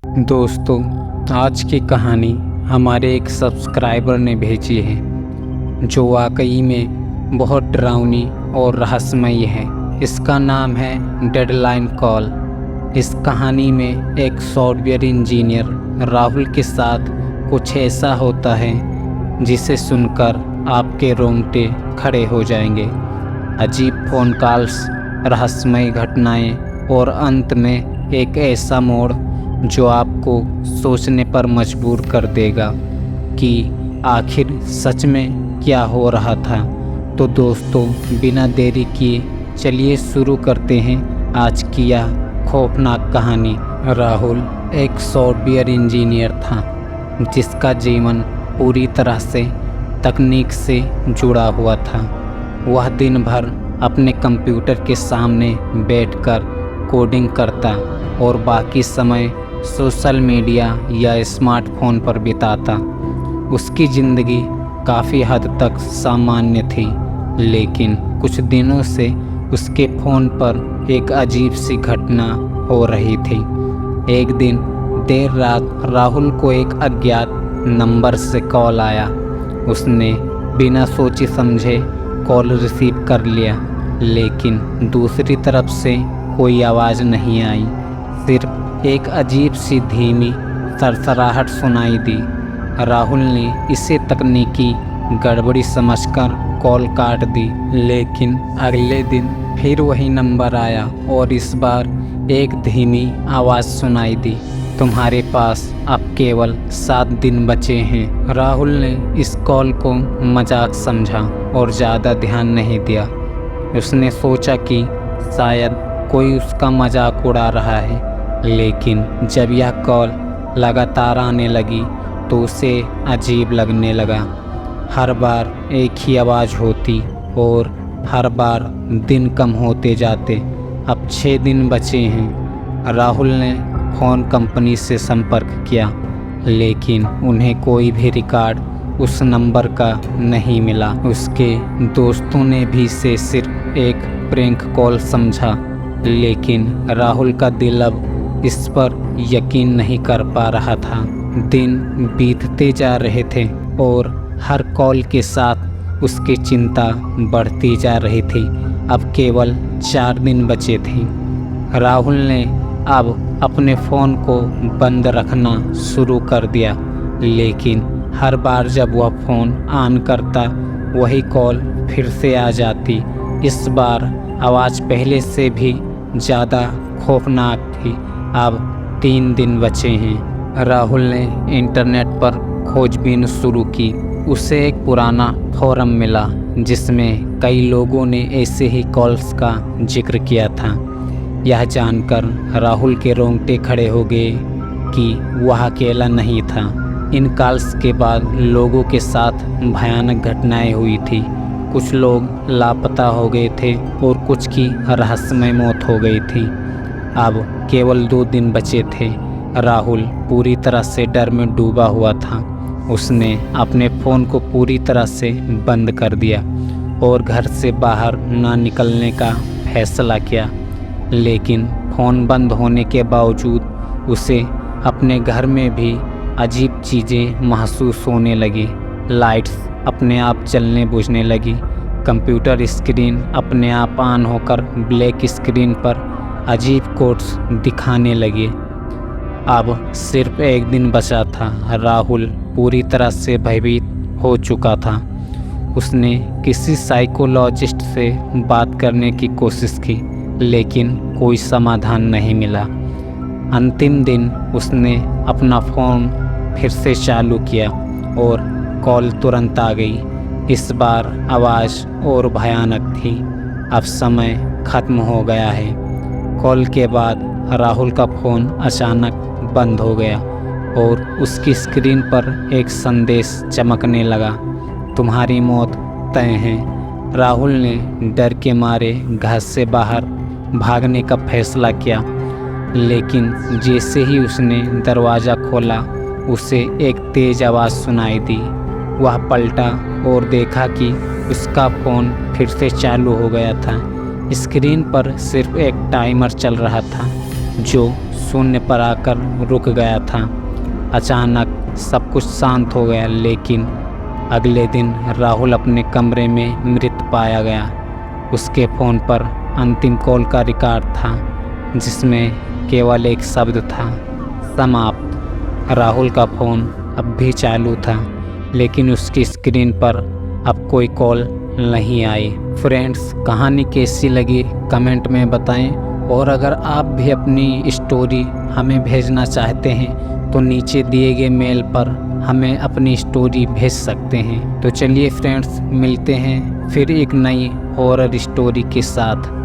दोस्तों, आज की कहानी हमारे एक सब्सक्राइबर ने भेजी है जो वाकई में बहुत डरावनी और रहस्यमयी है। इसका नाम है डेडलाइन कॉल। इस कहानी में एक सॉफ्टवेयर इंजीनियर राहुल के साथ कुछ ऐसा होता है जिसे सुनकर आपके रोंगटे खड़े हो जाएंगे। अजीब फ़ोन कॉल्स, रहस्यमय घटनाएं और अंत में एक ऐसा मोड़ जो आपको सोचने पर मजबूर कर देगा कि आखिर सच में क्या हो रहा था। तो दोस्तों, बिना देरी किए चलिए शुरू करते हैं आज की यह खौफनाक कहानी। राहुल एक सॉफ्टवेयर इंजीनियर था जिसका जीवन पूरी तरह से तकनीक से जुड़ा हुआ था। वह दिन भर अपने कंप्यूटर के सामने बैठकर कोडिंग करता और बाकी समय सोशल मीडिया या स्मार्टफोन पर बिताता। उसकी ज़िंदगी काफ़ी हद तक सामान्य थी, लेकिन कुछ दिनों से उसके फ़ोन पर एक अजीब सी घटना हो रही थी। एक दिन देर रात राहुल को एक अज्ञात नंबर से कॉल आया। उसने बिना सोचे समझे कॉल रिसीव कर लिया, लेकिन दूसरी तरफ से कोई आवाज़ नहीं आई। सिर्फ एक अजीब सी धीमी सरसराहट सुनाई दी। राहुल ने इसे तकनीकी गड़बड़ी समझकर कॉल काट दी, लेकिन अगले दिन फिर वही नंबर आया और इस बार एक धीमी आवाज़ सुनाई दी, तुम्हारे पास अब केवल 7 दिन बचे हैं। राहुल ने इस कॉल को मजाक समझा और ज़्यादा ध्यान नहीं दिया। उसने सोचा कि शायद कोई उसका मजाक उड़ा रहा है, लेकिन जब यह कॉल लगातार आने लगी तो उसे अजीब लगने लगा। हर बार एक ही आवाज़ होती और हर बार दिन कम होते जाते। अब 6 दिन बचे हैं। राहुल ने फ़ोन कंपनी से संपर्क किया, लेकिन उन्हें कोई भी रिकॉर्ड उस नंबर का नहीं मिला। उसके दोस्तों ने भी इसे सिर्फ एक प्रैंक कॉल समझा, लेकिन राहुल का दिल अब इस पर यकीन नहीं कर पा रहा था। दिन बीतते जा रहे थे और हर कॉल के साथ उसकी चिंता बढ़ती जा रही थी। अब केवल 4 दिन बचे थे। राहुल ने अब अपने फ़ोन को बंद रखना शुरू कर दिया, लेकिन हर बार जब वह फ़ोन ऑन करता वही कॉल फिर से आ जाती। इस बार आवाज़ पहले से भी ज़्यादा खौफनाक थी। अब 3 दिन बचे हैं। राहुल ने इंटरनेट पर खोजबीन शुरू की। उसे एक पुराना फोरम मिला जिसमें कई लोगों ने ऐसे ही कॉल्स का जिक्र किया था। यह जानकर राहुल के रोंगटे खड़े हो गए कि वह अकेला नहीं था। इन कॉल्स के बाद लोगों के साथ भयानक घटनाएं हुई थी। कुछ लोग लापता हो गए थे और कुछ की रहस्यमय मौत हो गई थी। अब केवल 2 दिन बचे थे। राहुल पूरी तरह से डर में डूबा हुआ था। उसने अपने फ़ोन को पूरी तरह से बंद कर दिया और घर से बाहर ना निकलने का फैसला किया। लेकिन फ़ोन बंद होने के बावजूद उसे अपने घर में भी अजीब चीज़ें महसूस होने लगी। लाइट्स अपने आप जलने बुझने लगी। कंप्यूटर स्क्रीन अपने आप ऑन होकर ब्लैक स्क्रीन पर अजीब कोड्स दिखाने लगे। अब सिर्फ एक दिन बचा था। राहुल पूरी तरह से भयभीत हो चुका था। उसने किसी साइकोलॉजिस्ट से बात करने की कोशिश की, लेकिन कोई समाधान नहीं मिला। अंतिम दिन उसने अपना फ़ोन फिर से चालू किया और कॉल तुरंत आ गई। इस बार आवाज़ और भयानक थी। अब समय ख़त्म हो गया है। कॉल के बाद राहुल का फ़ोन अचानक बंद हो गया और उसकी स्क्रीन पर एक संदेश चमकने लगा, तुम्हारी मौत तय है। राहुल ने डर के मारे घर से बाहर भागने का फैसला किया, लेकिन जैसे ही उसने दरवाज़ा खोला उसे एक तेज़ आवाज़ सुनाई दी। वह पलटा और देखा कि उसका फ़ोन फिर से चालू हो गया था। स्क्रीन पर सिर्फ एक टाइमर चल रहा था जो शून्य पर आकर रुक गया था। अचानक सब कुछ शांत हो गया, लेकिन अगले दिन राहुल अपने कमरे में मृत पाया गया। उसके फ़ोन पर अंतिम कॉल का रिकॉर्ड था, जिसमें केवल एक शब्द था, समाप्त। राहुल का फ़ोन अब भी चालू था, लेकिन उसकी स्क्रीन पर अब कोई कॉल नहीं आई। फ्रेंड्स, कहानी कैसी लगी कमेंट में बताएं, और अगर आप भी अपनी स्टोरी हमें भेजना चाहते हैं तो नीचे दिए गए मेल पर हमें अपनी स्टोरी भेज सकते हैं। तो चलिए फ्रेंड्स, मिलते हैं फिर एक नई हॉरर स्टोरी के साथ।